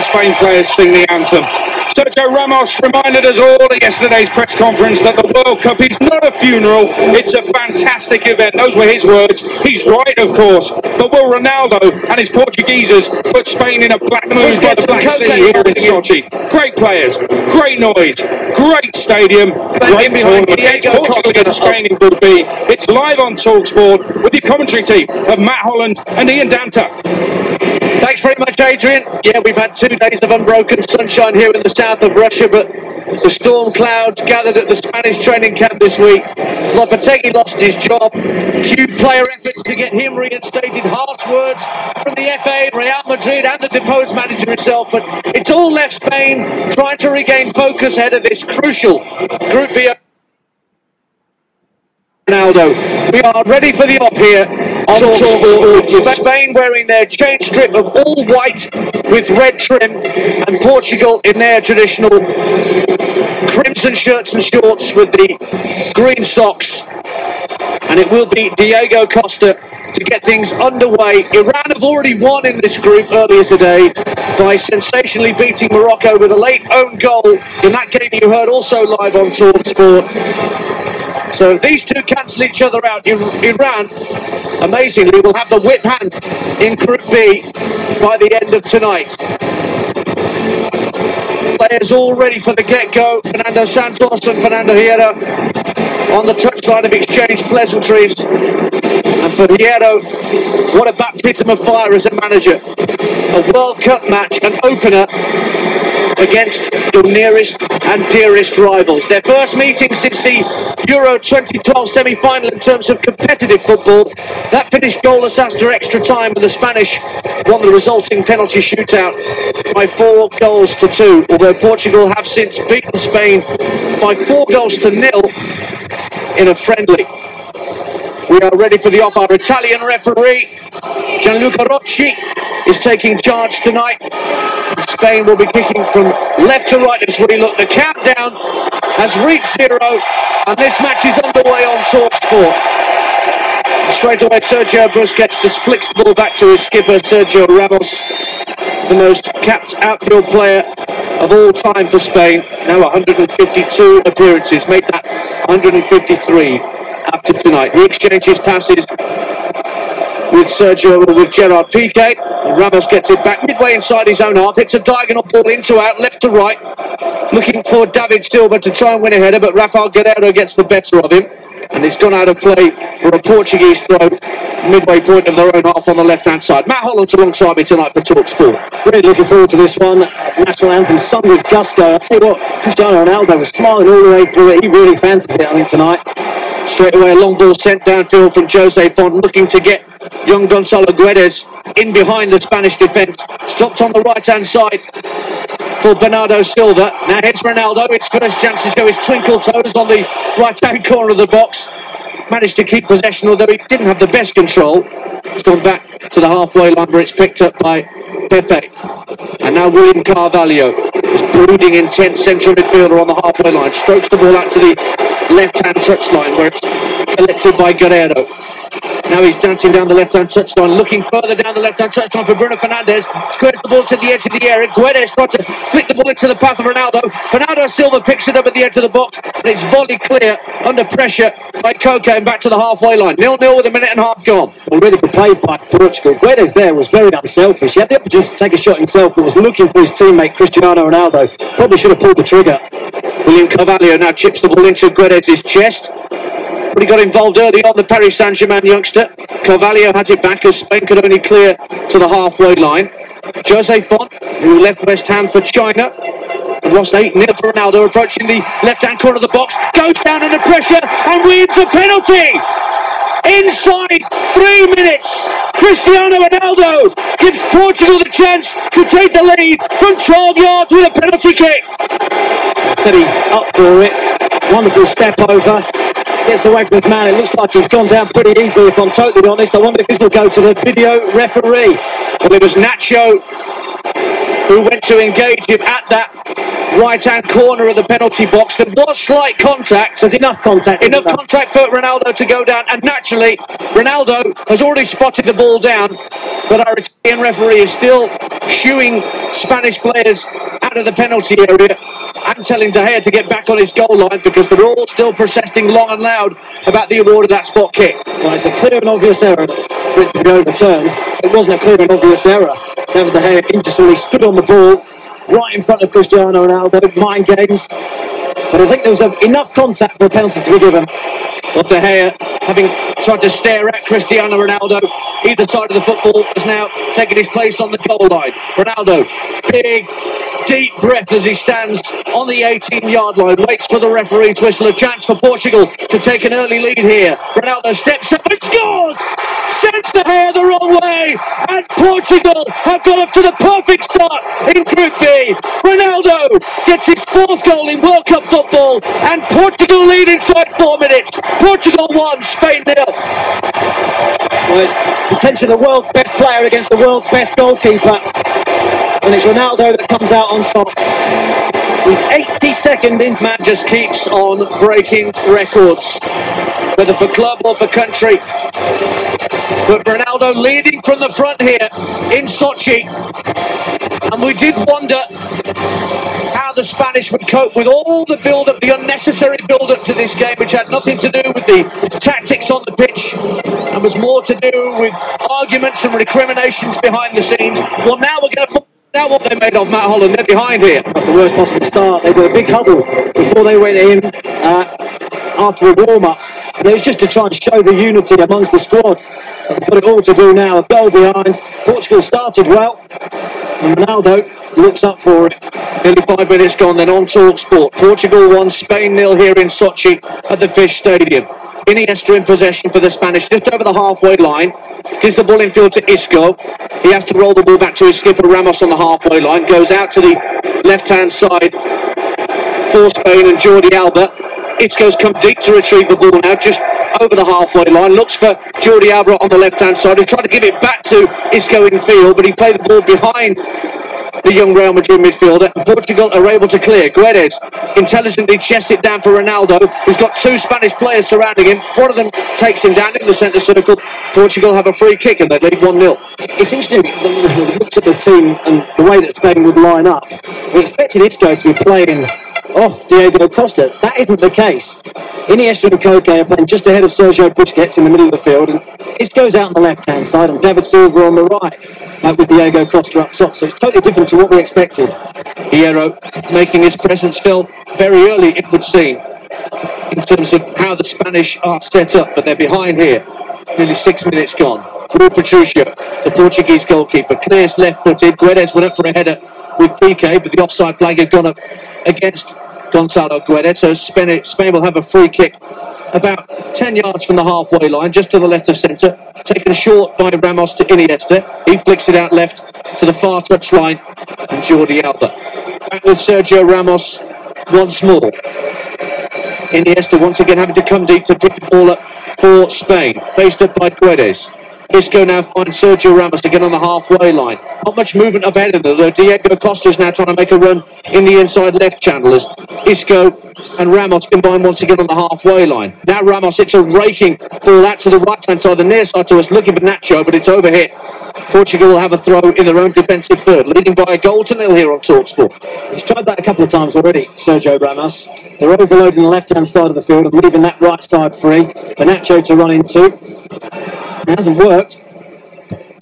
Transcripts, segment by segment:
Spain players sing the anthem. Sergio Ramos reminded us all at yesterday's press conference that the World Cup is not a funeral, it's a fantastic event. Those were his words. He's right, of course. But will Ronaldo and his Portuguesers put Spain in a black mood by the Black Sea here in Sochi? Great players, great noise, great stadium, great tournament. It's Portugal against Spain in Group B. It's live on TalkSport with your commentary team of Matt Holland and Ian Danta. Thanks very much, Adrien. Yeah, we've had 2 days of unbroken sunshine here in the south of Russia, but the storm clouds gathered at the Spanish training camp this week. Lopetegui lost his job. Due player efforts to get him reinstated. Harsh words from the FA, Real Madrid and the deposed manager himself, but it's all left Spain trying to regain focus ahead of this crucial Group B. Ronaldo. We are ready for the op here on TalkSport. Spain wearing their chain strip of all white with red trim, and Portugal in their traditional crimson shirts and shorts with the green socks. And it will be Diego Costa to get things underway. Iran have already won in this group earlier today by sensationally beating Morocco with a late own goal in that game you heard also live on TalkSport. So these two cancel each other out. Iran, amazingly, will have the whip hand in Group B by the end of tonight. Players all ready for the get-go. Fernando Santos and Fernando Hierro on the touchline of exchange pleasantries. And for Hierro, what a baptism of fire as a manager. A World Cup match, an opener against your nearest and dearest rivals. Their first meeting since the Euro 2012 semi-final in terms of competitive football. That finished goalless after extra time, and the Spanish won the resulting penalty shootout by 4-2, although Portugal have since beaten Spain by 4-0 in a friendly. We are ready for the off. Our Italian referee, Gianluca Rocci, is taking charge tonight. Spain will be kicking from left to right as we look. The countdown has reached 0, and this match is underway on TalkSport. Straight away, Sergio Busquets just flicks the ball back to his skipper, Sergio Ramos, the most capped outfield player of all time for Spain. Now 152 appearances, make that 153 after tonight. He exchanges passes with Gerard Pique. Ramos gets it back midway inside his own half, hits a diagonal ball into out, left to right, looking for David Silva to try and win a header, but Rafael Guerreiro gets the better of him, and he's gone out of play for a Portuguese throw, midway point of their own half on the left-hand side. Matt Holland's alongside me tonight for TalkSport. Really looking forward to this one. National anthem sung with gusto. I'll tell you what, Cristiano Ronaldo was smiling all the way through it. He really fancies it, I think, tonight. Straight away, a long ball sent downfield from Jose Fonte, looking to get young Goncalo Guedes in behind the Spanish defence. Stopped on the right-hand side for Bernardo Silva. Now here's Ronaldo. His first chance to show his twinkle toes on the right-hand corner of the box. Managed to keep possession, although he didn't have the best control. He's gone back to the halfway line where it's picked up by Pepe. And now William Carvalho is brooding intense central midfielder on the halfway line. Strokes the ball out to the left-hand touchline where it's collected by Guerreiro. Now he's dancing down the left-hand touchline, looking further down the left-hand touchline for Bruno Fernandes. Squares the ball to the edge of the area. Guedes tries to flick the ball into the path of Ronaldo. Bernardo Silva picks it up at the edge of the box, and it's volleyed clear under pressure by Koke and back to the halfway line. 0-0 with a minute and a half gone. Well, really good play by Portugal. Guedes there was very unselfish. He had the opportunity to take a shot himself, but was looking for his teammate Cristiano Ronaldo. Probably should have pulled the trigger. William Carvalho now chips the ball into Guedes' chest. But he got involved early on, the Paris Saint-Germain youngster. Carvalho has it back as Spain could only clear to the halfway line. Jose Fonte, who left West Ham for China, lost 8-0 for Ronaldo, approaching the left-hand corner of the box, goes down under pressure and wins a penalty! Inside 3 minutes, Cristiano Ronaldo gives Portugal the chance to take the lead from 12 yards with a penalty kick. Said he's up for it. Wonderful step over. Gets away from his man. It looks like he's gone down pretty easily, if I'm totally honest. I wonder if this will go to the video referee. Well, it was Nacho who went to engage him at that right-hand corner of the penalty box. There was slight contact. There's enough contact. Enough contact for Ronaldo to go down. And naturally, Ronaldo has already spotted the ball down. But our Italian referee is still shooing Spanish players out of the penalty area and telling De Gea to get back on his goal line because they're all still protesting long and loud about the award of that spot kick. Well, it's a clear and obvious error for it to be overturned. It wasn't a clear and obvious error. David De Gea instantly stood on the ball right in front of Cristiano Ronaldo. Mind games. But I think there was enough contact for a penalty to be given. Well, De Gea, having tried to stare at Cristiano Ronaldo, either side of the football, has now taken his place on the goal line. Ronaldo, big, deep breath as he stands on the 18-yard line, waits for the referee to whistle. A chance for Portugal to take an early lead here. Ronaldo steps up and scores! Sends De Gea the wrong way, and Portugal have got up to the perfect start in Group B. Ronaldo gets his 4th goal in World Cup football, and Portugal lead inside 4 minutes. Portugal 1, Spain 0. Well, it's potentially the world's best player against the world's best goalkeeper. And it's Ronaldo that comes out on top. He's 82nd into... Man just keeps on breaking records, whether for club or for country. But Ronaldo leading from the front here in Sochi. And we did wonder how the Spanish would cope with all the build-up, the unnecessary build-up to this game, which had nothing to do with the tactics on the pitch and was more to do with arguments and recriminations behind the scenes. Well, now we're going to find out what they made of Matt Holland. They're behind here. That's the worst possible start. They did a big huddle before they went in after the warm-ups. And it was just to try and show the unity amongst the squad. But they've got it all to do now. A goal behind. Portugal started well. And Ronaldo looks up for it. Nearly 5 minutes gone then on TalkSport. Portugal 1, Spain 0 here in Sochi at the Fisht Stadium. Iniesta in possession for the Spanish, just over the halfway line. Gives the ball infield to Isco. He has to roll the ball back to his skipper Ramos on the halfway line. Goes out to the left-hand side for Spain and Jordi Alba. Isco's come deep to retrieve the ball now, just over the halfway line. Looks for Jordi Alba on the left-hand side. He tried to give it back to Isco in field, but he played the ball behind the young Real Madrid midfielder. Portugal are able to clear. Guedes intelligently chests it down for Ronaldo, who's got 2 Spanish players surrounding him. One of them takes him down in the centre circle. Portugal have a free kick and they lead 1-0. It's interesting, when we looked at the team and the way that Spain would line up. We expected Isco to be playing off Diego Costa. That isn't the case. Iniesta and Koke are playing just ahead of Sergio Busquets in the middle of the field, and Isco's out on the left-hand side and David Silva on the right, with Diego Costa up top. So it's totally different to what we expected. Guerreiro making his presence felt very early, it would seem, in terms of how the Spanish are set up, but they're behind here. Nearly 6 minutes gone. Rui Patricio, the Portuguese goalkeeper, clears left-footed. Guedes went up for a header with Pique, but the offside flag had gone up against Goncalo Guedes, so Spain will have a free kick about 10 yards from the halfway line, just to the left of centre, taken short by Ramos to Iniesta. He flicks it out left to the far touchline, and Jordi Alba. Back with Sergio Ramos once more. Iniesta once again having to come deep to pick the ball up for Spain, faced up by Guedes. Isco now finds Sergio Ramos to get on the halfway line. Not much movement up ahead of them, though. Diego Costa is now trying to make a run in the inside left channel as Isco and Ramos combine once again on the halfway line. Now Ramos hits a raking ball out to the right-hand side, the near side to us, looking for Nacho, but it's overhit. Portugal will have a throw in their own defensive third, leading by a goal to nil here on TalkSport. He's tried that a couple of times already, Sergio Ramos. They're overloading the left-hand side of the field and leaving that right side free for Nacho to run into. It hasn't worked.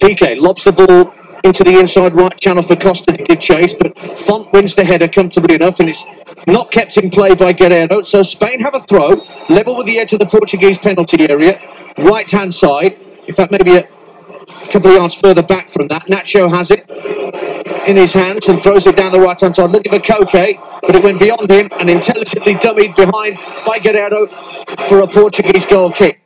Pique lobs the ball into the inside right channel for Costa to give chase, but Fonte wins the header comfortably enough, and it's not kept in play by Guerreiro. So Spain have a throw, level with the edge of the Portuguese penalty area, right-hand side. In fact, maybe a couple of yards further back from that. Nacho has it in his hands and throws it down the right-hand side, looking for Koke, but it went beyond him and intelligently dummied behind by Guerreiro for a Portuguese goal kick.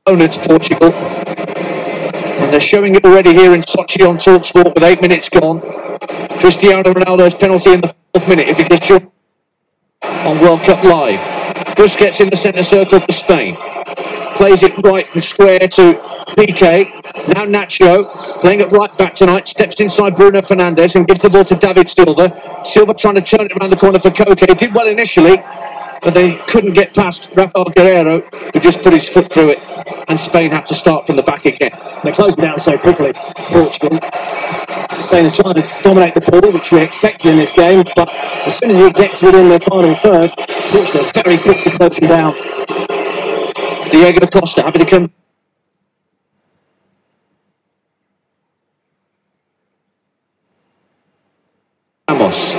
opponents, Portugal. And they're showing it already here in Sochi on TalkSport with 8 minutes gone. Cristiano Ronaldo's penalty in the 4th minute, if you just join on World Cup Live. Busquets in the centre circle for Spain. Plays it right and square to Pique. Now Nacho, playing it right back tonight, steps inside Bruno Fernandes and gives the ball to David Silva. Silva trying to turn it around the corner for Koke. Did well initially, but they couldn't get past Rafael Guerreiro, who just put his foot through it, and Spain had to start from the back again. They're closing down so quickly, Portugal. Spain are trying to dominate the ball, which we expected in this game, but as soon as it gets within their final third, Portugal are very quick to close them down. Diego Costa having to come. Ramos.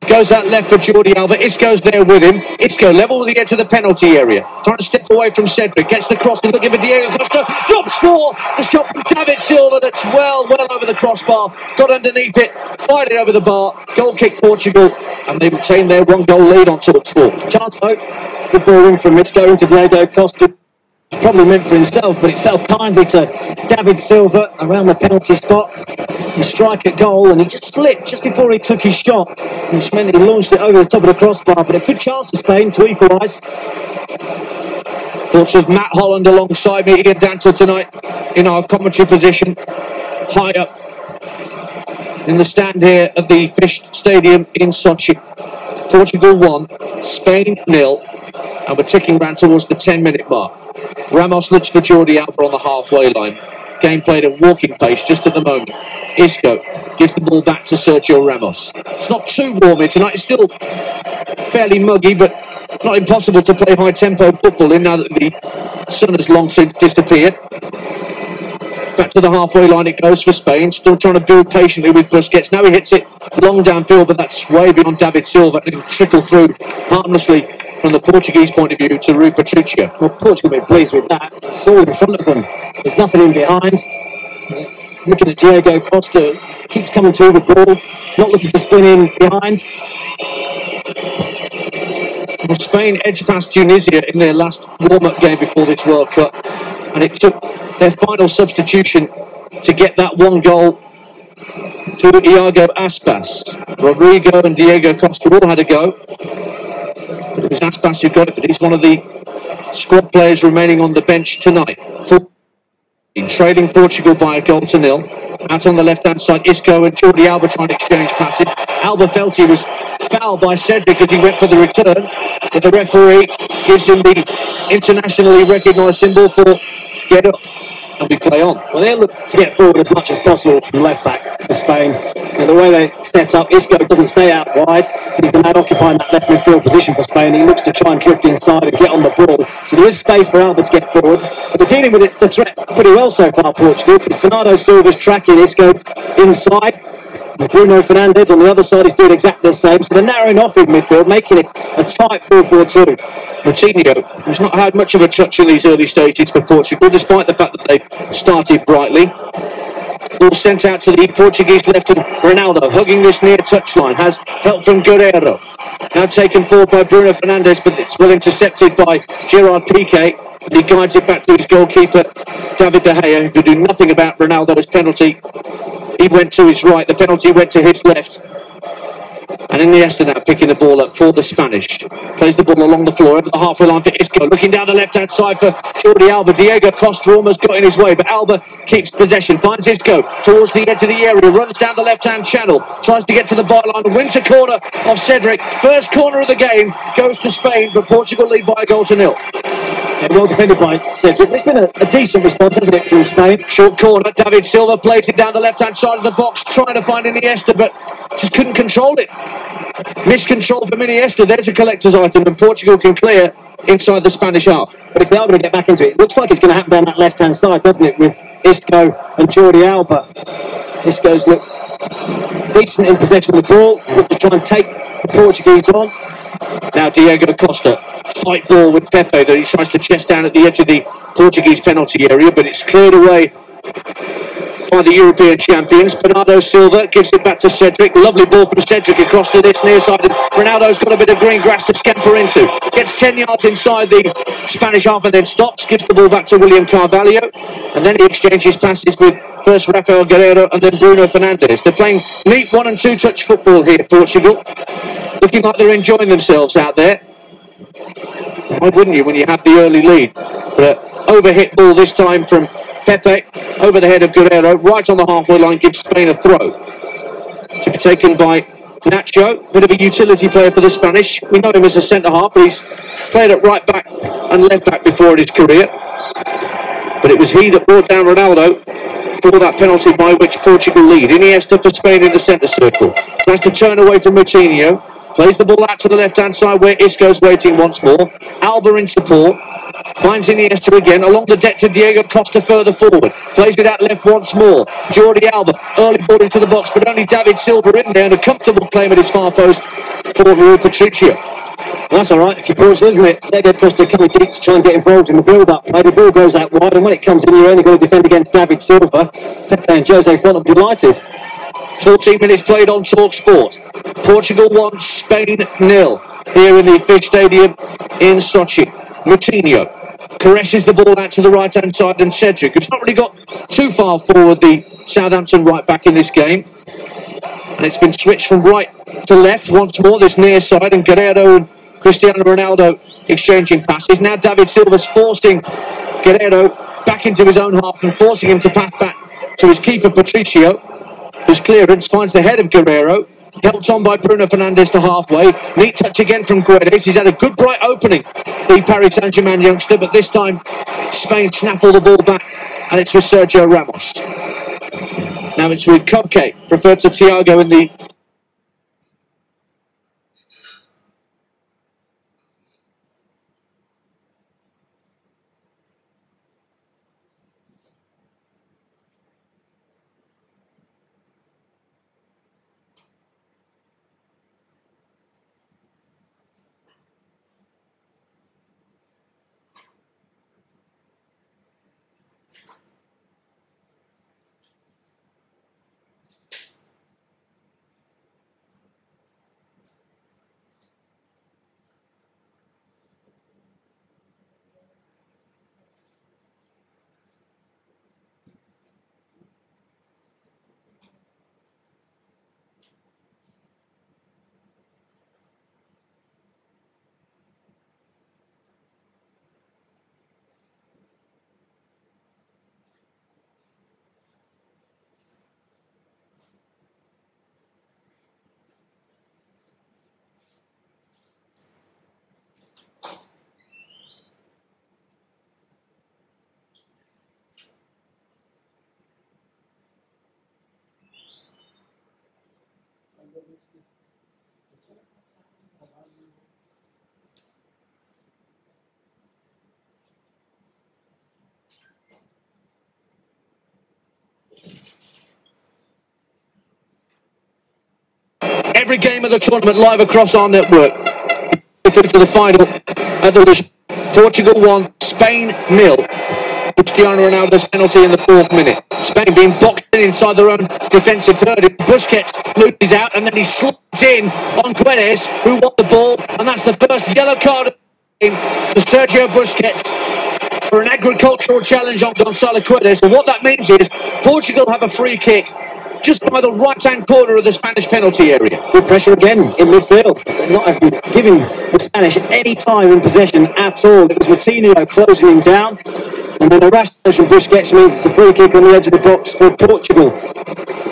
Goes out left for Jordi Alba. Isco's there with him. Isco level with the edge of the penalty area. Trying to step away from Cedric. Gets the cross and looking for Diego Costa. Drops for the shot from David Silva. That's well over the crossbar. Got underneath it. Fired it over the bar. Goal kick Portugal. And they retain their 1-goal lead on TalkSport. Chance though. Good ball in from Isco into Diego Costa. Probably meant for himself, but it fell kindly to David Silva around the penalty spot. The strike at goal, and he just slipped just before he took his shot, which meant he launched it over the top of the crossbar. But a good chance for Spain to equalise. Thoughts of Matt Holland alongside me, Ian Dancer tonight in our commentary position, high up in the stand here at the Fisht Stadium in Sochi. Portugal 1, Spain 0, and we're ticking round towards the 10-minute mark. Ramos looks for Jordi Alba on the halfway line. Game played at walking pace just at the moment. Isco gives the ball back to Sergio Ramos. It's not too warm here tonight. It's still fairly muggy, but not impossible to play high-tempo football in now that the sun has long since disappeared. Back to the halfway line it goes for Spain. Still trying to build patiently with Busquets. Now he hits it long downfield, but that's way beyond David Silva. It'll trickle through harmlessly from the Portuguese point of view to Rui Patricio. Well, Portugal will be pleased with that. It's all in front of them. There's nothing in behind. Looking at Diego Costa, keeps coming to the ball, not looking to spin in behind. Well, Spain edged past Tunisia in their last warm-up game before this World Cup, and it took their final substitution to get that 1 goal to Iago Aspas. Rodrigo and Diego Costa all had a go. But it was Aspas who got it, but he's one of the squad players remaining on the bench tonight. Trailing Portugal by a 1-0. Out on the left-hand side, Isco and Jordi Alba trying to exchange passes. Alba felt he was fouled by Cedric as he went for the return, but the referee gives him the internationally recognised symbol for get up, and we play on. Well, they look to get forward as much as possible from left-back for Spain. And the way they set up, Isco doesn't stay out wide. He's the man occupying that left midfield position for Spain. He looks to try and drift inside and get on the ball. So there is space for Alba to get forward. But they're dealing with the threat pretty well so far, Portugal, because Bernardo Silva's tracking Isco inside. And Bruno Fernandes on the other side is doing exactly the same. So they're narrowing off in midfield, making it a tight 4-4-2. Moutinho, who's not had much of a touch in these early stages for Portugal, despite the fact that they've started brightly. Ball sent out to the Portuguese left, and Ronaldo hugging this near touchline, has help from Guerreiro. Now taken forward by Bruno Fernandes, but it's well intercepted by Gerard Pique. He guides it back to his goalkeeper, David De Gea, who could do nothing about Ronaldo's penalty. He went to his right, the penalty went to his left. And Iniesta now picking the ball up for the Spanish. Plays the ball along the floor over the halfway line for Isco. Looking down the left-hand side for Jordi Alba. Diego Costa almost got in his way, but Alba keeps possession. Finds Isco towards the edge of the area. Runs down the left-hand channel. Tries to get to the byline. Wins a corner of Cedric. First corner of the game goes to Spain, but Portugal lead by a 1-0. Yeah, well defended by Cedric. It's been a decent response, hasn't it, from Spain? Short corner. David Silva plays it down the left-hand side of the box, trying to find Iniesta, but just couldn't control it. Miscontrol from Iniesta. There's a collector's item, and Portugal can clear inside the Spanish half. But if they are going to get back into it, it looks like it's going to happen down that left-hand side, doesn't it, with Isco and Jordi Alba. Isco's look decent in possession of the ball, look to try and take the Portuguese on. Now Diego Costa, fight ball with Pepe that he tries to chest down at the edge of the Portuguese penalty area, but it's cleared away by the European champions. Bernardo Silva gives it back to Cedric. Lovely ball from Cedric across to this near side. Ronaldo's got a bit of green grass to scamper into. Gets 10 yards inside the Spanish half and then stops. Gives the ball back to William Carvalho. And then he exchanges passes with first Rafael Guerreiro and then Bruno Fernandes. They're playing neat 1 and 2 touch football here, Portugal. Looking like they're enjoying themselves out there. Why wouldn't you when you have the early lead? But overhit ball this time from Pepe over the head of Guerreiro, right on the halfway line, gives Spain a throw. To be taken by Nacho, bit of a utility player for the Spanish. We know him as a centre-half, but he's played at right back and left back before in his career. But it was he that brought down Ronaldo for that penalty by which Portugal lead. Iniesta for Spain in the centre circle. Tries to turn away from Moutinho. Plays the ball out to the left-hand side where Isco's waiting once more. Alba in support. Finds Iniesta again, along the deck to Diego Costa further forward. Plays it out left once more. Jordi Alba, early ball into the box, but only David Silva in there, and a comfortable claim at his far post for Rui Patricio. That's all right if you're Portugal, isn't it? Diego Costa coming deep to try and get involved in the build-up play. The ball goes out wide, and when it comes in, you're only going to defend against David Silva. Pepe and Jose Fonte will be delighted. 14 minutes played on TalkSport. Portugal 1, Spain 0 here in the Fisht Stadium in Sochi. Moutinho caresses the ball out to the right-hand side, and Cedric, who's not really got too far forward, the Southampton right-back in this game. And it's been switched from right to left once more, this near side, and Guerreiro and Cristiano Ronaldo exchanging passes. Now David Silva's forcing Guerreiro back into his own half and forcing him to pass back to his keeper, Patricio, whose clearance finds the head of Guerreiro. Helped on by Bruno Fernandes to halfway. Neat touch again from Guedes. He's had a good bright opening, the Paris Saint-Germain youngster, but this time Spain snaffle the ball back, and it's with Sergio Ramos. Now it's with Koke, preferred to Thiago in the... Every game of the tournament live across our network. Through to the final at the Portugal 1, Spain 0. Cristiano Ronaldo's penalty in the 4th minute. Spain being boxed in inside their own defensive third. Busquets loses out and then he slides in on Guedes, who won the ball, and that's the first yellow card to Sergio Busquets for an agricultural challenge on Goncalo Guedes. And what that means is Portugal have a free kick just by the right-hand corner of the Spanish penalty area. Good pressure again in midfield. Not giving the Spanish any time in possession at all. It was Moutinho closing him down, and then a rash from Busquets means it's a free kick on the edge of the box for Portugal.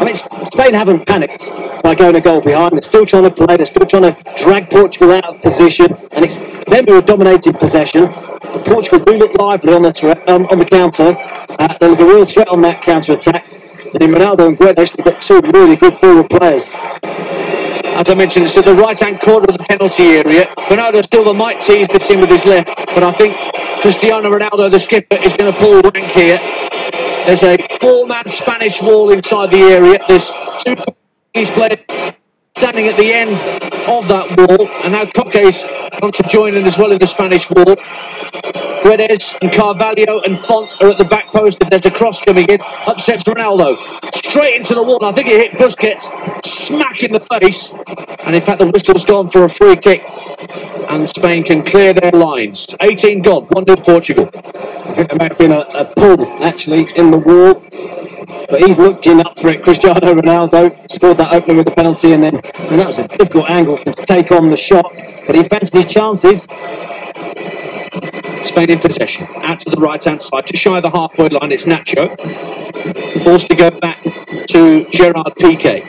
I mean, Spain haven't panicked by going a goal behind. They're still trying to play. They're still trying to drag Portugal out of position, and it's them who have dominated possession. But Portugal do look lively on the counter. They look a real threat on that counter-attack. And in Ronaldo and Guedes, they've got two really good forward players. As I mentioned, it's at the right-hand corner of the penalty area. Bernardo Silva might tease this in with his left, but I think Cristiano Ronaldo, the skipper, is going to pull rank here. There's a 4-man Spanish wall inside the area. There's two Portuguese players standing at the end of that wall, and now Koke's going to join in as well in the Spanish wall. Guedes and Carvalho and Fonte are at the back post, and there's a cross coming in. Upsets Ronaldo. Straight into the wall. I think it hit Busquets. Smack in the face. And in fact, the whistle's gone for a free kick. And Spain can clear their lines. 18 gone. 1-0 Portugal. I think there may have been a pull, actually, in the wall. But he's looking up for it. Cristiano Ronaldo scored that opener with a penalty, and that was a difficult angle for him to take on the shot. But he fancied his chances. Spain in possession. Out to the right-hand side. Just shy of the halfway line, it's Nacho. Forced to go back to Gerard Pique.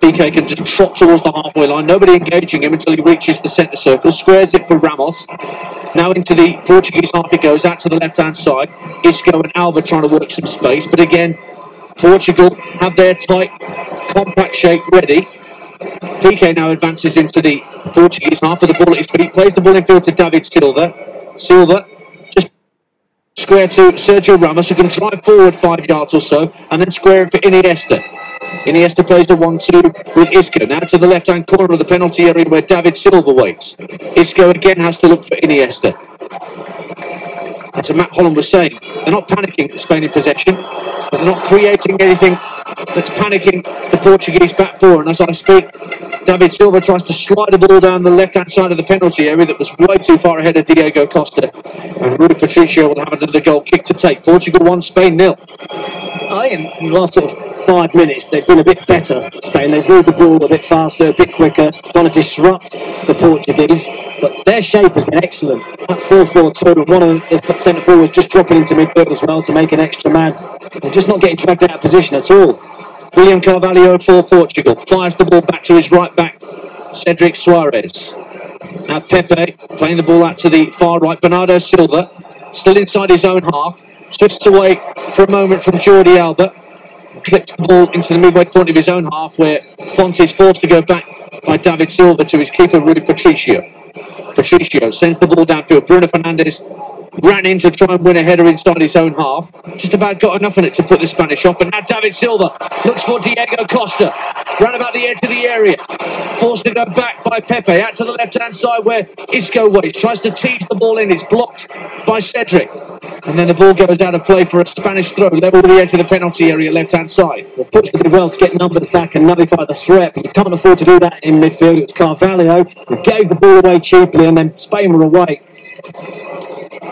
Pique can just trot towards the halfway line. Nobody engaging him until he reaches the centre circle. Squares it for Ramos. Now into the Portuguese half it goes. Out to the left-hand side. Isco and Alba trying to work some space. But again, Portugal have their tight, compact shape ready. Pique now advances into the Portuguese half with the ball at his feet. Plays the ball in field to David Silva. Silva just square to Sergio Ramos, who can drive forward 5 yards or so, and then square it for Iniesta. Iniesta plays the 1-2 with Isco. Now to the left-hand corner of the penalty area where David Silva waits. Isco again has to look for Iniesta. As Matt Holland was saying, they're not panicking Spain in possession, but they're not creating anything that's panicking the Portuguese back four. And as I speak, David Silva tries to slide the ball down the left-hand side of the penalty area that was way too far ahead of Diego Costa. And Rui Patricio will have another goal kick to take. Portugal 1, Spain 0. I think in the last sort of 5 minutes they've been a bit better, Spain. They've moved the ball a bit faster, a bit quicker, trying to disrupt the Portuguese. But their shape has been excellent. That 4-4-2, one of the centre forwards just dropping into midfield as well to make an extra man. They're just not getting dragged out of position at all. William Carvalho for Portugal. Fires the ball back to his right back, Cedric Suarez. Now Pepe playing the ball out to the far right. Bernardo Silva still inside his own half. Twists away for a moment from Jordi Alba. Clips the ball into the midway point of his own half where Fonte is forced to go back by David Silva to his keeper Rui Patricio. Patricio sends the ball downfield. Bruno Fernandes ran in to try and win a header inside his own half. Just about got enough on it to put the Spanish off. But now David Silva looks for Diego Costa. Ran about the edge of the area. Forced to go back by Pepe. Out to the left-hand side where Isco waits. Tries to tease the ball in. It's blocked by Cedric. And then the ball goes out of play for a Spanish throw. Level to the edge of the penalty area, left-hand side. Well, Portugal did well to get numbers back and nullify the threat, but you can't afford to do that in midfield. It was Carvalho who gave the ball away cheaply, and then Spain were away.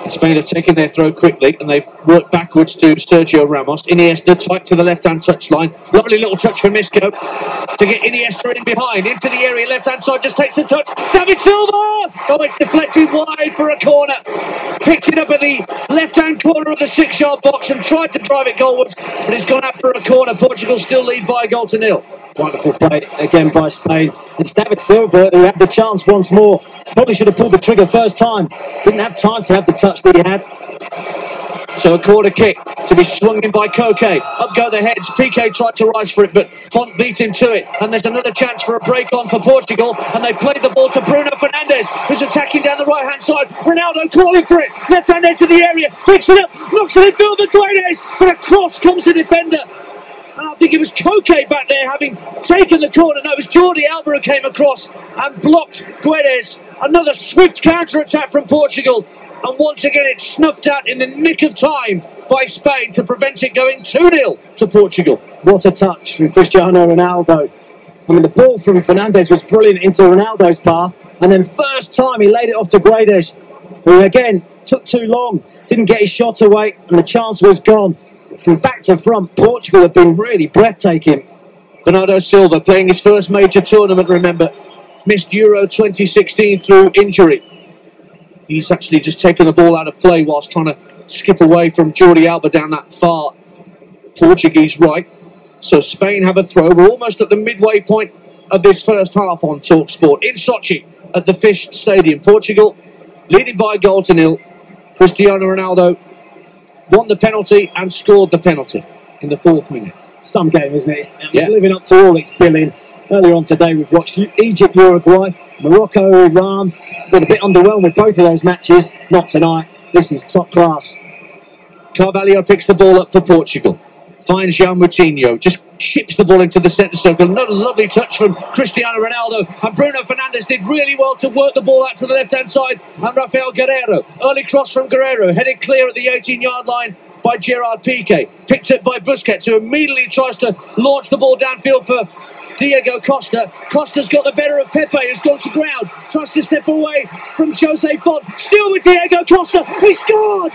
Spain have taken their throw quickly and they've worked backwards to Sergio Ramos. Iniesta tight to the left-hand touchline. Lovely little touch from Isco to get Iniesta in behind. Into the area, left-hand side, just takes a touch. David Silva! Oh, it's deflected wide for a corner. Picked it up at the left-hand corner of the 6-yard box and tried to drive it goalwards, but it's gone out for a corner. Portugal still lead by a goal to nil. Wonderful play again by Spain. It's David Silva who had the chance once more. Probably should have pulled the trigger first time. Didn't have time to have the touch that he had. So a corner kick to be swung in by Koke. Up go the heads. Pique tried to rise for it, but Fonte beat him to it. And there's another chance for a break on for Portugal. And they played the ball to Bruno Fernandes, who's attacking down the right-hand side. Ronaldo calling for it. Left-hand edge of the area. Picks it up. Knocks it in field for Guedes. But across comes the defender. And I think it was Koke back there having taken the corner. No, it was Jordi Alba who came across and blocked Guedes. Another swift counter-attack from Portugal. And once again, it's snuffed out in the nick of time by Spain to prevent it going 2-0 to Portugal. What a touch from Cristiano Ronaldo. I mean, the ball from Fernandes was brilliant into Ronaldo's path. And then first time he laid it off to Guedes, who again took too long, didn't get his shot away, and the chance was gone. From back to front, Portugal have been really breathtaking. Bernardo Silva playing his first major tournament, remember. Missed Euro 2016 through injury. He's actually just taken the ball out of play whilst trying to skip away from Jordi Alba down that far Portuguese right. So Spain have a throw. We're almost at the midway point of this first half on TalkSport. In Sochi at the Fisht Stadium. Portugal leading by a goal to nil. Cristiano Ronaldo won the penalty and scored the penalty in the 4th minute. Some game, isn't it? It was living up to all its billing. Earlier on today we've watched Egypt, Uruguay, Morocco, Iran. Been a bit underwhelmed with both of those matches. Not tonight. This is top class. Carvalho picks the ball up for Portugal. finds Joao Moutinho, just chips the ball into the centre circle. Another lovely touch from Cristiano Ronaldo, and Bruno Fernandes did really well to work the ball out to the left-hand side, and Rafael Guerreiro, early cross from Guerreiro, headed clear at the 18-yard line by Gerard Pique, picked up by Busquets, who immediately tries to launch the ball downfield for Diego Costa. Costa's got the better of Pepe, who's gone to ground, tries to step away from Jose Fonte, still with Diego Costa, he scored!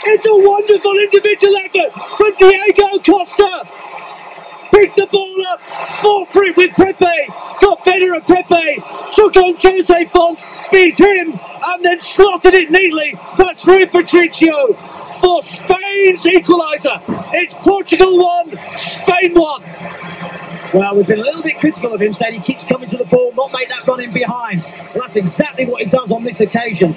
It's a wonderful individual effort from Diego Costa. Picked the ball up, fought for it with Pepe, got better of Pepe, took on Jose Fonte, beat him, and then slotted it neatly. That's Rui Patricio for Spain's equaliser. It's Portugal 1, Spain 1. Well, we've been a little bit critical of him, saying he keeps coming to the ball, not make that run in behind. Well, that's exactly what he does on this occasion.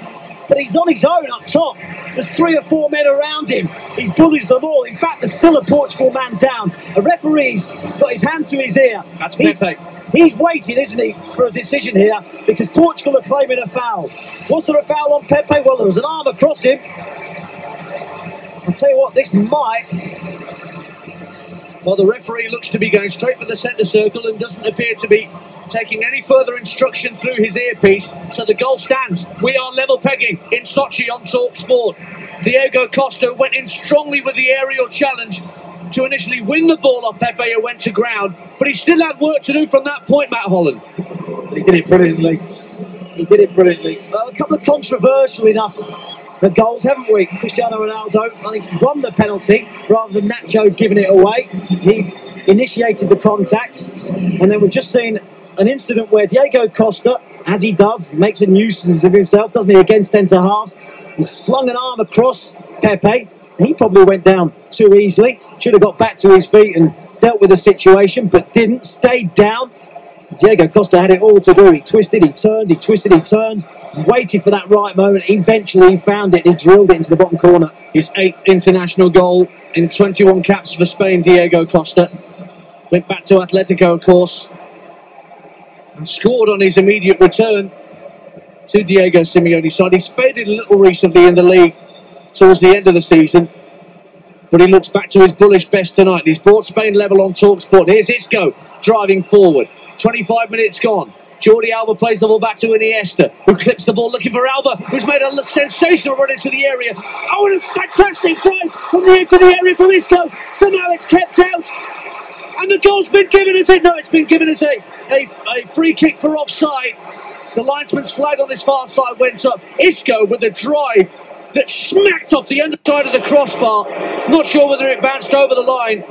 But he's on his own up top. There's 3 or 4 men around him. He bullies them all. In fact, there's still a Portugal man down. A referee's got his hand to his ear. That's Pepe. He's waiting, isn't he, for a decision here, because Portugal are claiming a foul. Was there a foul on Pepe? Well, there was an arm across him. I'll tell you what, this might... Well, the referee looks to be going straight for the centre circle and doesn't appear to be taking any further instruction through his earpiece, so the goal stands. We are level pegging in Sochi on Talk Sport. Diego Costa went in strongly with the aerial challenge to initially win the ball off Pepe, who went to ground, but he still had work to do from that point, Matt Holland. He did it brilliantly. A couple of controversial enough goals, haven't we? Cristiano Ronaldo, I think, won the penalty rather than Nacho giving it away. He initiated the contact, and then we've just seen an incident where Diego Costa, as he does, makes a nuisance of himself, doesn't he, against centre-halves. He's flung an arm across Pepe. He probably went down too easily. Should have got back to his feet and dealt with the situation, but didn't. Stayed down. Diego Costa had it all to do. He twisted, he turned, he twisted, he turned. Waited for that right moment. Eventually he found it. He drilled it into the bottom corner. His 8th international goal in 21 caps for Spain, Diego Costa. Went back to Atletico, of course, and scored on his immediate return to Diego Simeone's side. He's faded a little recently in the league towards the end of the season, but he looks back to his bullish best tonight. He's brought Spain level on TalkSport. Here's Isco driving forward. 25 minutes gone. Jordi Alba plays the ball back to Iniesta, who clips the ball looking for Alba, who's made a sensational run into the area. Oh, and a fantastic drive from the edge of the area from Isco. Somehow it's kept out. And the goal's been given as it. No, it's been given as a free kick for offside. The linesman's flag on this far side went up. Isco with a drive that smacked off the underside of the crossbar. Not sure whether it bounced over the line,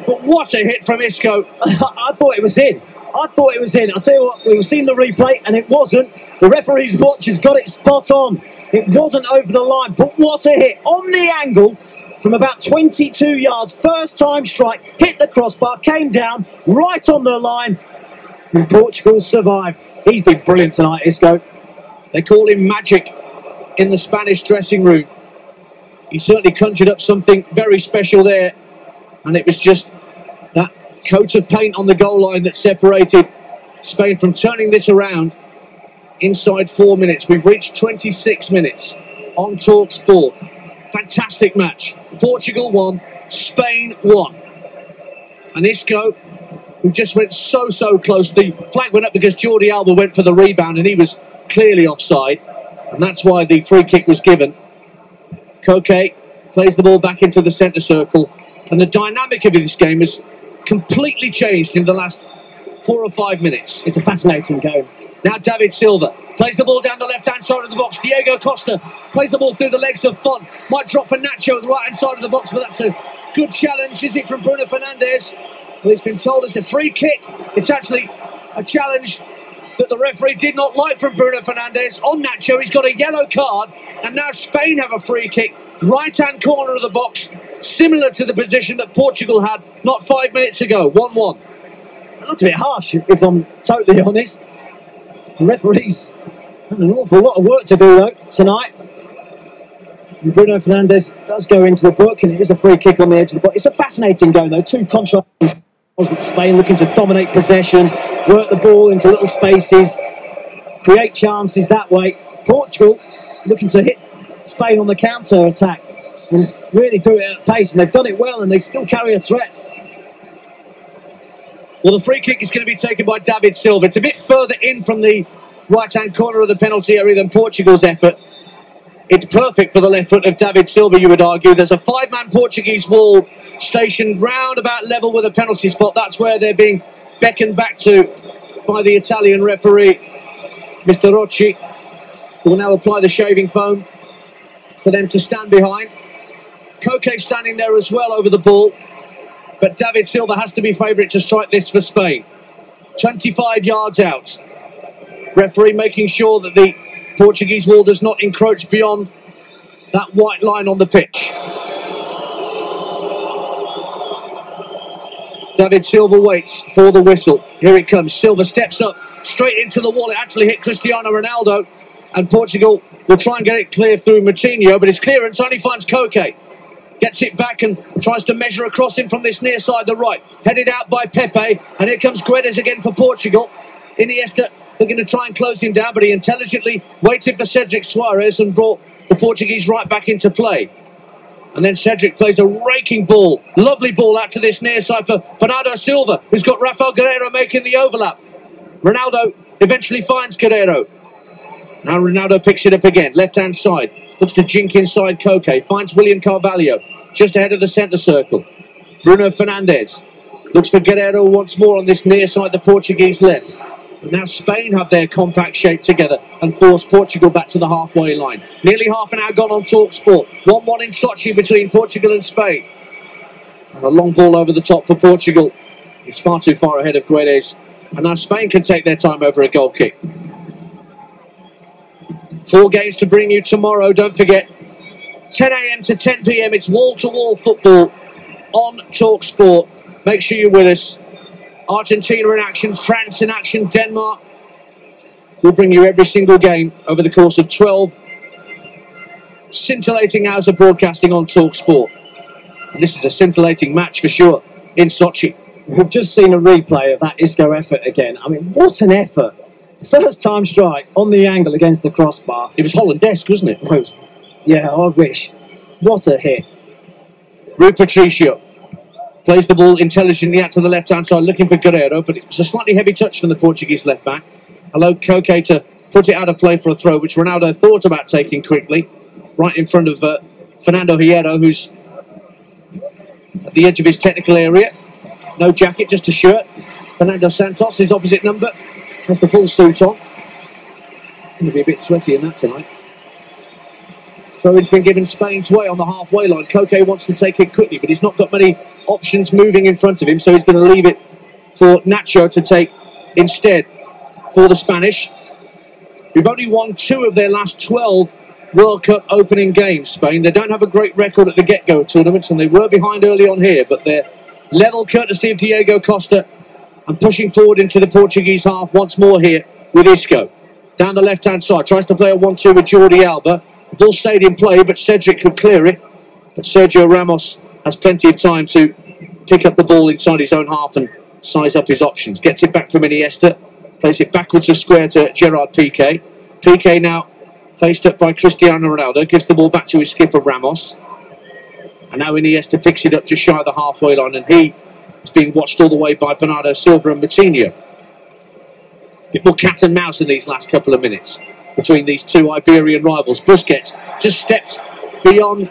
but what a hit from Isco. I thought it was in. I'll tell you what, we've seen the replay and it wasn't. The referee's watch has got it spot on. It wasn't over the line, but what a hit. On the angle from about 22 yards. First time strike, hit the crossbar, came down, right on the line. And Portugal survived. He's been brilliant tonight, Isco. They call him magic in the Spanish dressing room. He certainly conjured up something very special there. And it was just that coat of paint on the goal line that separated Spain from turning this around inside 4 minutes. We've reached 26 minutes on Talk Sport. Fantastic match. Portugal 1, Spain 1. And Isco, who just went so close. The flag went up because Jordi Alba went for the rebound and he was clearly offside. And that's why the free kick was given. Koke plays the ball back into the centre circle. And the dynamic of this game has completely changed in the last 4 or 5 minutes. It's a fascinating game. Now David Silva plays the ball down the left-hand side of the box. Diego Costa plays the ball through the legs of Fonte. Might drop for Nacho at the right-hand side of the box, but that's a good challenge, is it, from Bruno Fernandes? Well, it's been told it's a free kick. It's actually a challenge that the referee did not like from Bruno Fernandes on Nacho. He's got a yellow card, and now Spain have a free kick. Right-hand corner of the box, similar to the position that Portugal had not 5 minutes ago. 1-1. It looked a bit harsh, if I'm totally honest. The referees had an awful lot of work to do, though, tonight. And Bruno Fernandes does go into the book, and it is a free kick on the edge of the box. It's a fascinating game, though. Two contrasts. Spain looking to dominate possession, work the ball into little spaces, create chances that way. Portugal looking to hit Spain on the counter-attack. and really do it at pace, and they've done it well, and they still carry a threat. Well, the free kick is going to be taken by David Silva. It's a bit further in from the right-hand corner of the penalty area than Portugal's effort. It's perfect for the left foot of David Silva, you would argue. There's a 5-man Portuguese wall stationed round about level with the penalty spot. That's where they're being beckoned back to by the Italian referee, Mr. Rocci, who will now apply the shaving foam for them to stand behind. Koke standing there as well over the ball, but David Silva has to be favourite to strike this for Spain. 25 yards out. Referee making sure that the Portuguese wall does not encroach beyond that white line on the pitch. David Silva waits for the whistle. Here it comes. Silva steps up straight into the wall. It actually hit Cristiano Ronaldo, and Portugal will try and get it clear through Moutinho, but his clearance only finds Koke. Gets it back and tries to measure across him from this near side, the right. Headed out by Pepe, and here comes Guedes again for Portugal. Iniesta looking to try and close him down, but he intelligently waited for Cedric Suarez and brought the Portuguese right back into play. And then Cedric plays a raking ball, lovely ball out to this near side for Bernardo Silva, who's got Rafael Guerreiro making the overlap. Ronaldo eventually finds Guerreiro. Now Ronaldo picks it up again, left-hand side. Looks to jink inside Koke, finds William Carvalho, just ahead of the centre circle. Bruno Fernandes looks for Guerreiro once more on this near side, the Portuguese left. But now Spain have their compact shape together and force Portugal back to the halfway line. Nearly half an hour gone on TalkSport. 1-1 in Sochi between Portugal and Spain. And a long ball over the top for Portugal. It's far too far ahead of Guedes. And now Spain can take their time over a goal kick. 4 games to bring you tomorrow, don't forget. 10 a.m. to 10 p.m. It's wall-to-wall football on TalkSport. Make sure you're with us. Argentina in action, France in action, Denmark. We'll bring you every single game over the course of 12 scintillating hours of broadcasting on TalkSport. And this is a scintillating match for sure in Sochi. We've just seen a replay of that Isco effort again. I mean, what an effort. First time strike on the angle against the crossbar. It was Hollandesque, wasn't it? Yeah, I wish. What a hit. Rui Patricio plays the ball intelligently out to the left-hand side, looking for Guerreiro, but it was a slightly heavy touch from the Portuguese left-back. Allowed Koke to put it out of play for a throw, which Ronaldo thought about taking quickly, right in front of Fernando Hierro, who's at the edge of his technical area. No jacket, just a shirt. Fernando Santos, his opposite number, has the full suit on. Going to be a bit sweaty in that tonight. So it's been given Spain's way on the halfway line. Koke wants to take it quickly, but he's not got many options moving in front of him, so he's going to leave it for Nacho to take instead for the Spanish. We've only won 2 of their last 12 World Cup opening games, Spain. They don't have a great record at the get-go tournaments, and they were behind early on here, but they're level courtesy of Diego Costa and pushing forward into the Portuguese half once more here with Isco. Down the left-hand side, tries to play a 1-2 with Jordi Alba. The ball stayed in play, but Cedric could clear it. But Sergio Ramos has plenty of time to pick up the ball inside his own half and size up his options. Gets it back from Iniesta, plays it backwards of square to Gerard Pique. Pique now faced up by Cristiano Ronaldo, gives the ball back to his skipper Ramos. And now Iniesta picks it up just shy of the halfway line, and he is being watched all the way by Bernardo Silva and Moutinho. A bit more cat and mouse in these last couple of minutes between these 2 Iberian rivals. Busquets just stepped beyond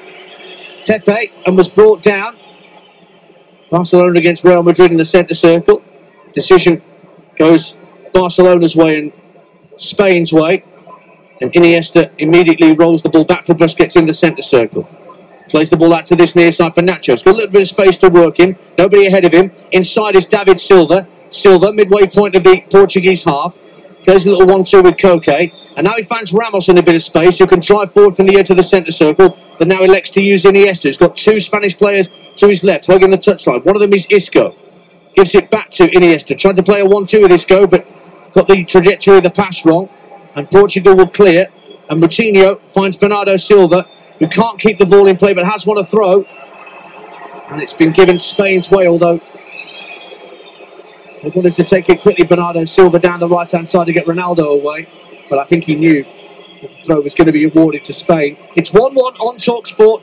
Pepe and was brought down. Barcelona against Real Madrid in the centre circle. Decision goes Barcelona's way and Spain's way. And Iniesta immediately rolls the ball back for Busquets in the centre circle. Plays the ball out to this near side for Nacho. He's got a little bit of space to work in. Nobody ahead of him. Inside is David Silva. Silva, midway point of the Portuguese half. Plays a little 1-2 with Koke. And now he finds Ramos in a bit of space, who can drive forward from the edge of the centre circle, but now elects to use Iniesta. He's got 2 Spanish players to his left, hugging the touchline. One of them is Isco. Gives it back to Iniesta. Tried to play a 1-2 with Isco, but got the trajectory of the pass wrong. And Portugal will clear. And Moutinho finds Bernardo Silva, who can't keep the ball in play, but has won a throw. And it's been given Spain's way, although they wanted to take it quickly. Bernardo Silva down the right-hand side to get Ronaldo away. But I think he knew the throw was going to be awarded to Spain. It's 1-1 on TalkSport.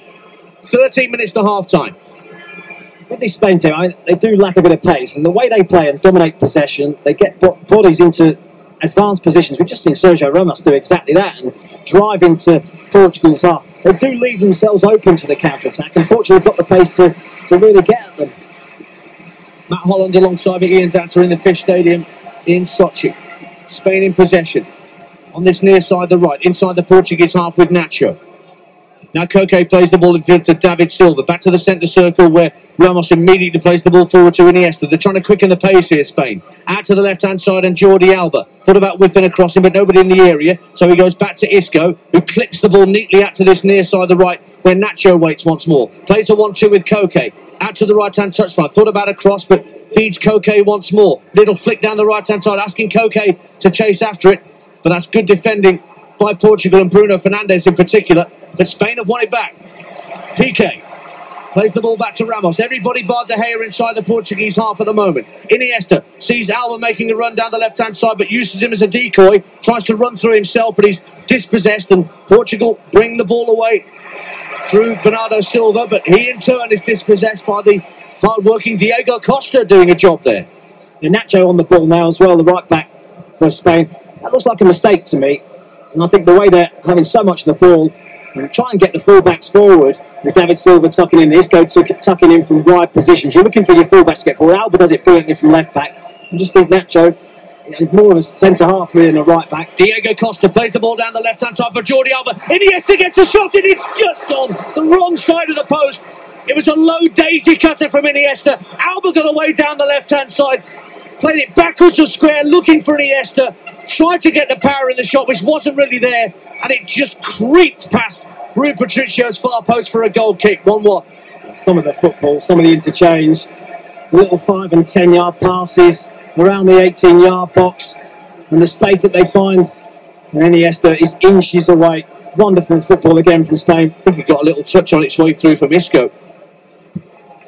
13 minutes to half-time. With this Spain team, they do lack a bit of pace, and the way they play and dominate possession, they get bodies into advanced positions. We've just seen Sergio Ramos do exactly that and drive into Portugal's half. They do leave themselves open to the counter-attack, and Portugal have got the pace to really get at them. Matt Holland alongside me, Ian Danta in the Fisht Stadium in Sochi. Spain in possession. On this near side, the right, inside the Portuguese half with Nacho. Now Koke plays the ball in field to David Silva. Back to the centre circle where Ramos immediately plays the ball forward to Iniesta. They're trying to quicken the pace here, Spain. Out to the left-hand side and Jordi Alba. Thought about whipping across him, but nobody in the area. So he goes back to Isco, who clips the ball neatly out to this near side, the right, where Nacho waits once more. Plays a 1-2 with Koke. Out to the right-hand touchline. Thought about a cross, but feeds Koke once more. Little flick down the right-hand side, asking Koke to chase after it. But that's good defending by Portugal and Bruno Fernandes in particular. But Spain have won it back. Pique plays the ball back to Ramos. Everybody barred the hair inside the Portuguese half at the moment. Iniesta sees Alba making a run down the left-hand side, but uses him as a decoy. Tries to run through himself, but he's dispossessed, and Portugal bring the ball away through Bernardo Silva, but he in turn is dispossessed by the hard-working Diego Costa doing a job there. And Nacho on the ball now as well, the right-back for Spain. That looks like a mistake to me, and I think the way they're having so much of the ball, and try and get the fullbacks forward with David Silva tucking in, Isco tucking in from wide positions. You're looking for your fullbacks to get forward. Alba does it brilliantly from left back. I just think Nacho is more of a centre half really than a right back. Diego Costa plays the ball down the left hand side for Jordi Alba. Iniesta gets a shot and it's just on the wrong side of the post. It was a low daisy cutter from Iniesta. Alba got away down the left hand side, played it backwards of square, looking for Iniesta. Tried to get the power in the shot, which wasn't really there, and it just creeped past Rui Patricio's far post for a goal kick. 1-1. Some of the football, some of the interchange, the little 5 and 10 yard passes around the 18-yard box, and the space that they find. And Iniesta is inches away. Wonderful football again from Spain. I think he got a little touch on its way through from Isco.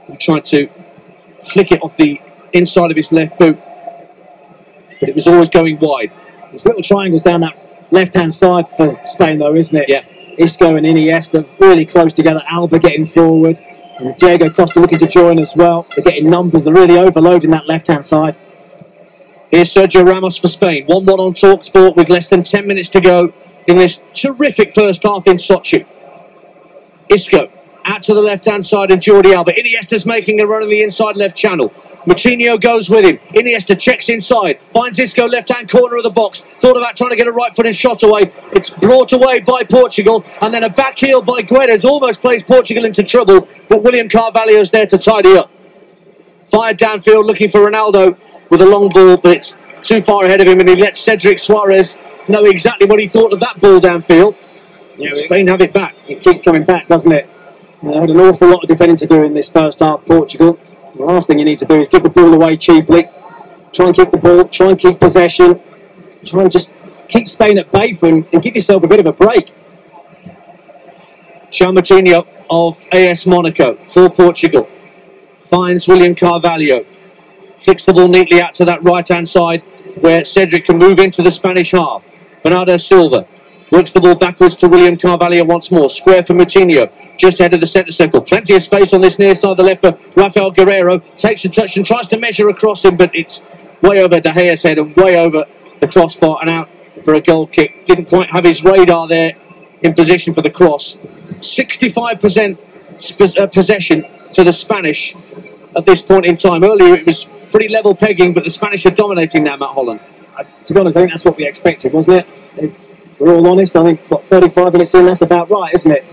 He tried to flick it off the inside of his left boot, but it was always going wide. There's little triangles down that left-hand side for Spain, though, isn't it? Yeah. Isco and Iniesta really close together. Alba getting forward, and Diego Costa looking to join as well. They're getting numbers. They're really overloading that left-hand side. Here's Sergio Ramos for Spain. 1-1 on TalkSport with less than 10 minutes to go in this terrific first half in Sochi. Isco out to the left-hand side and Jordi Alba. Iniesta's making a run in the inside left channel. Moutinho goes with him. Iniesta checks inside, finds Isco left-hand corner of the box. Thought about trying to get a right-footed shot away. It's brought away by Portugal, and then a back heel by Guedes almost plays Portugal into trouble, but William Carvalho's there to tidy up. Fired downfield looking for Ronaldo with a long ball, but it's too far ahead of him, and he lets Cedric Suarez know exactly what he thought of that ball downfield. Yeah, Spain have it back. It keeps coming back, doesn't it? They had an awful lot of defending to do in this first half, Portugal. The last thing you need to do is give the ball away cheaply. Try and keep the ball, try and keep possession. Try and just keep Spain at bay and give yourself a bit of a break. Joao Moutinho of AS Monaco for Portugal finds William Carvalho. Flicks the ball neatly out to that right-hand side where Cedric can move into the Spanish half. Bernardo Silva works the ball backwards to William Carvalho once more. Square for Moutinho, just ahead of the centre circle. Plenty of space on this near side of the left for Rafael Guerreiro. Takes a touch and tries to measure across him, but it's way over De Gea's head and way over the crossbar and out for a goal kick. Didn't quite have his radar there in position for the cross. 65% possession to the Spanish at this point in time. Earlier it was pretty level pegging, but the Spanish are dominating now, Matt Holland. To be honest, I think that's what we expected, wasn't it? We're all honest. I think, 35 minutes in, that's about right, isn't it?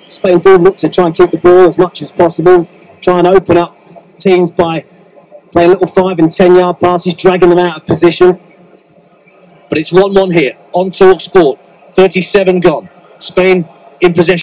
Spain do look to try and keep the ball as much as possible, try and open up teams by playing little 5 and 10 yard passes, dragging them out of position. But it's 1-1 here on TalkSport. 37 gone. Spain in possession.